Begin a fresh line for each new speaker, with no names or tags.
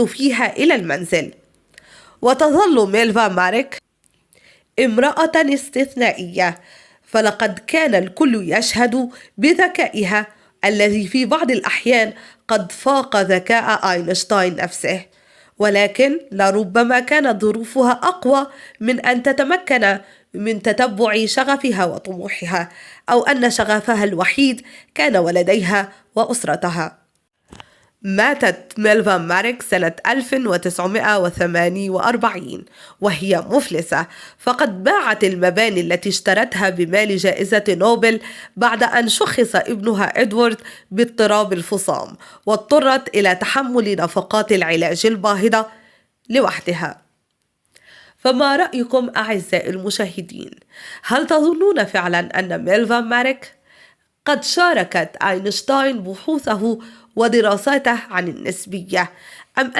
فيها إلى المنزل. وتظل ميلفا ماريك امرأة استثنائية، فلقد كان الكل يشهد بذكائها الذي في بعض الأحيان قد فاق ذكاء أينشتاين نفسه، ولكن لربما كانت ظروفها أقوى من أن تتمكن من تتبع شغفها وطموحها، أو أن شغفها الوحيد كان ولديها وأسرتها. ماتت ميلفا ماريك سنة 1948 وهي مفلسة، فقد باعت المباني التي اشترتها بمال جائزة نوبل بعد أن شخص ابنها إدوارد باضطراب الفصام، واضطرت إلى تحمل نفقات العلاج الباهظة لوحدها. فما رأيكم أعزائي المشاهدين؟ هل تظنون فعلا أن ميلفا ماريك قد شاركت أينشتاين بحوثه ودراساته عن النسبية، أم أن